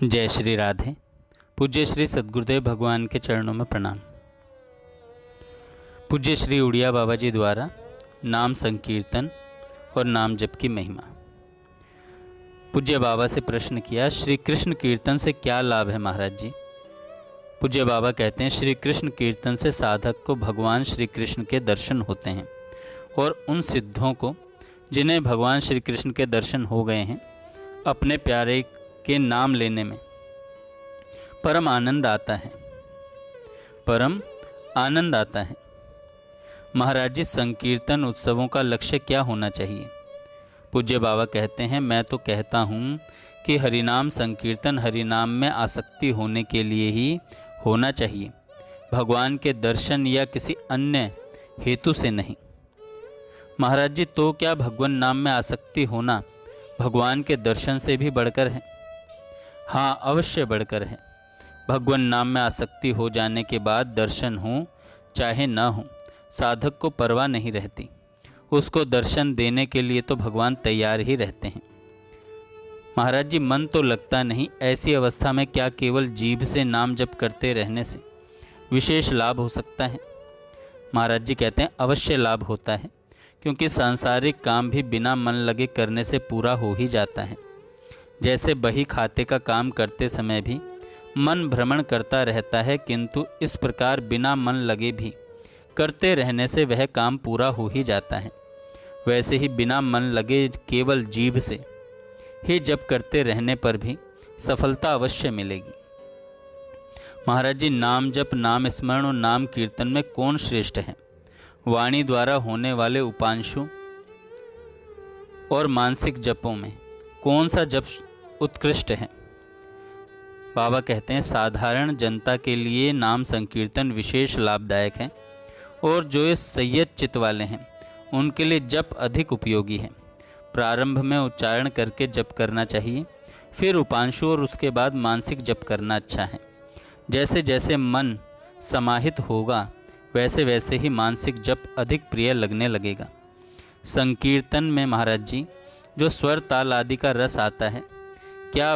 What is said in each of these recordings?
जय श्री राधे। पूज्य श्री सद्गुरुदेव भगवान के चरणों में प्रणाम। पूज्य श्री उड़िया बाबा जी द्वारा नाम संकीर्तन और नाम जप की महिमा। पूज्य बाबा से प्रश्न किया, श्री कृष्ण कीर्तन से क्या लाभ है महाराज जी? पूज्य बाबा कहते हैं, श्री कृष्ण कीर्तन से साधक को भगवान श्री कृष्ण के दर्शन होते हैं और उन सिद्धों को जिन्हें भगवान श्री कृष्ण के दर्शन हो गए हैं, अपने प्यारे के नाम लेने में परम आनंद आता है। परम आनंद आता है। महाराज जी, संकीर्तन उत्सवों का लक्ष्य क्या होना चाहिए? पूज्य बाबा कहते हैं, मैं तो कहता हूँ कि हरिनाम संकीर्तन हरिनाम में आसक्ति होने के लिए ही होना चाहिए, भगवान के दर्शन या किसी अन्य हेतु से नहीं। महाराज जी, तो क्या भगवान नाम में आसक्ति होना भगवान के दर्शन से भी बढ़कर है? हाँ, अवश्य बढ़कर है। भगवान नाम में आसक्ति हो जाने के बाद दर्शन हो चाहे न हो, साधक को परवाह नहीं रहती। उसको दर्शन देने के लिए तो भगवान तैयार ही रहते हैं। महाराज जी, मन तो लगता नहीं, ऐसी अवस्था में क्या केवल जीभ से नाम जप करते रहने से विशेष लाभ हो सकता है? महाराज जी कहते हैं, अवश्य लाभ होता है, क्योंकि सांसारिक काम भी बिना मन लगे करने से पूरा हो ही जाता है। जैसे बही खाते का काम करते समय भी मन भ्रमण करता रहता है, किंतु इस प्रकार बिना मन लगे भी करते रहने से वह काम पूरा हो ही जाता है। वैसे ही बिना मन लगे केवल जीभ से ही जप करते रहने पर भी सफलता अवश्य मिलेगी। महाराज जी, नाम जप, नाम स्मरण और नाम कीर्तन में कौन श्रेष्ठ है? वाणी द्वारा होने वाले उपांशु और मानसिक जपों में कौन सा जप उत्कृष्ट है? बाबा कहते हैं, साधारण जनता के लिए नाम संकीर्तन विशेष लाभदायक है और जो इस संयत चित्त वाले हैं उनके लिए जप अधिक उपयोगी है। प्रारंभ में उच्चारण करके जप करना चाहिए, फिर उपांशु और उसके बाद मानसिक जप करना अच्छा है। जैसे जैसे मन समाहित होगा वैसे वैसे ही मानसिक जप अधिक प्रिय लगने लगेगा। संकीर्तन में महाराज जी जो स्वर ताल आदि का रस आता है, क्या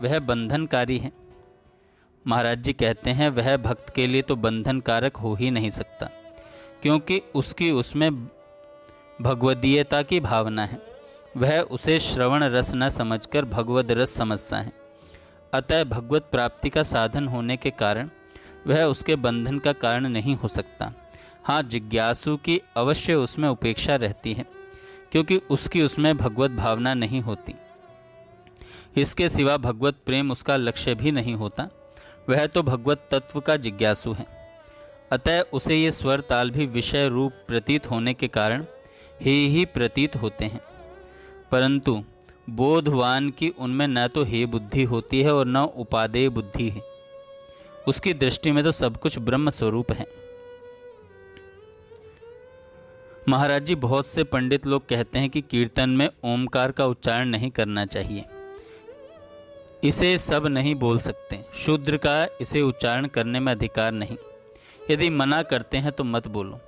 वह बंधनकारी है? महाराज जी कहते हैं, वह भक्त के लिए तो बंधनकारक हो ही नहीं सकता, क्योंकि उसकी उसमें भगवदीयता की भावना है। वह उसे श्रवण रस न समझकर भगवद रस समझता है। अतः भगवत प्राप्ति का साधन होने के कारण वह उसके बंधन का कारण नहीं हो सकता। हाँ, जिज्ञासु की अवश्य उसमें उपेक्षा रहती है, क्योंकि उसकी उसमें भगवत भावना नहीं होती। इसके सिवा भगवत प्रेम उसका लक्ष्य भी नहीं होता। वह तो भगवत तत्व का जिज्ञासु है। अतः उसे ये स्वर ताल भी विषय रूप प्रतीत होने के कारण ही प्रतीत होते हैं, परंतु बोधवान की उनमें न तो हे बुद्धि होती है और न उपादेय बुद्धि है। उसकी दृष्टि में तो सब कुछ ब्रह्म स्वरूप है। महाराज जी, बहुत से पंडित लोग कहते हैं कि कीर्तन में ओमकार का उच्चारण नहीं करना चाहिए, इसे सब नहीं बोल सकते, शूद्र का इसे उच्चारण करने में अधिकार नहीं। यदि मना करते हैं तो मत बोलो,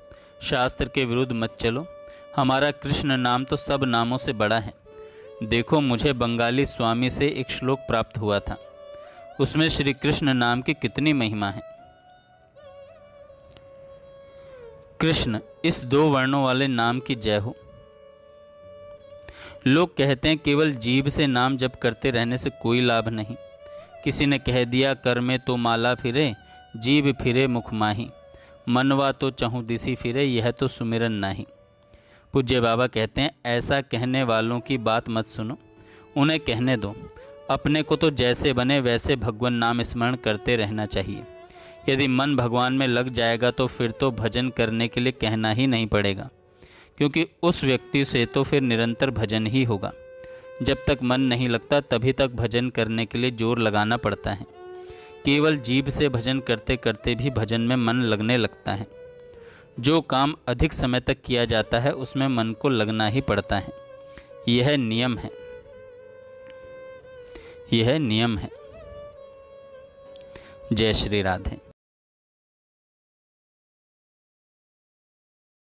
शास्त्र के विरुद्ध मत चलो। हमारा कृष्ण नाम तो सब नामों से बड़ा है। देखो, मुझे बंगाली स्वामी से एक श्लोक प्राप्त हुआ था, उसमें श्री कृष्ण नाम की कितनी महिमा है। कृष्ण, इस दो वर्णों वाले नाम की जय हो। लोग कहते हैं केवल जीभ से नाम जप करते रहने से कोई लाभ नहीं। किसी ने कह दिया, कर में तो माला फिरे, जीभ फिरे मुख माही, मनवा तो चहु दिसी फिरे, यह तो सुमिरन नाही। पूज्य बाबा कहते हैं, ऐसा कहने वालों की बात मत सुनो, उन्हें कहने दो। अपने को तो जैसे बने वैसे भगवान नाम स्मरण करते रहना चाहिए। यदि मन भगवान में लग जाएगा तो फिर तो भजन करने के लिए कहना ही नहीं पड़ेगा, क्योंकि उस व्यक्ति से तो फिर निरंतर भजन ही होगा। जब तक मन नहीं लगता तभी तक भजन करने के लिए जोर लगाना पड़ता है। केवल जीभ से भजन करते करते भी भजन में मन लगने लगता है। जो काम अधिक समय तक किया जाता है उसमें मन को लगना ही पड़ता है। यह नियम है, यह नियम है। जय श्री राधे।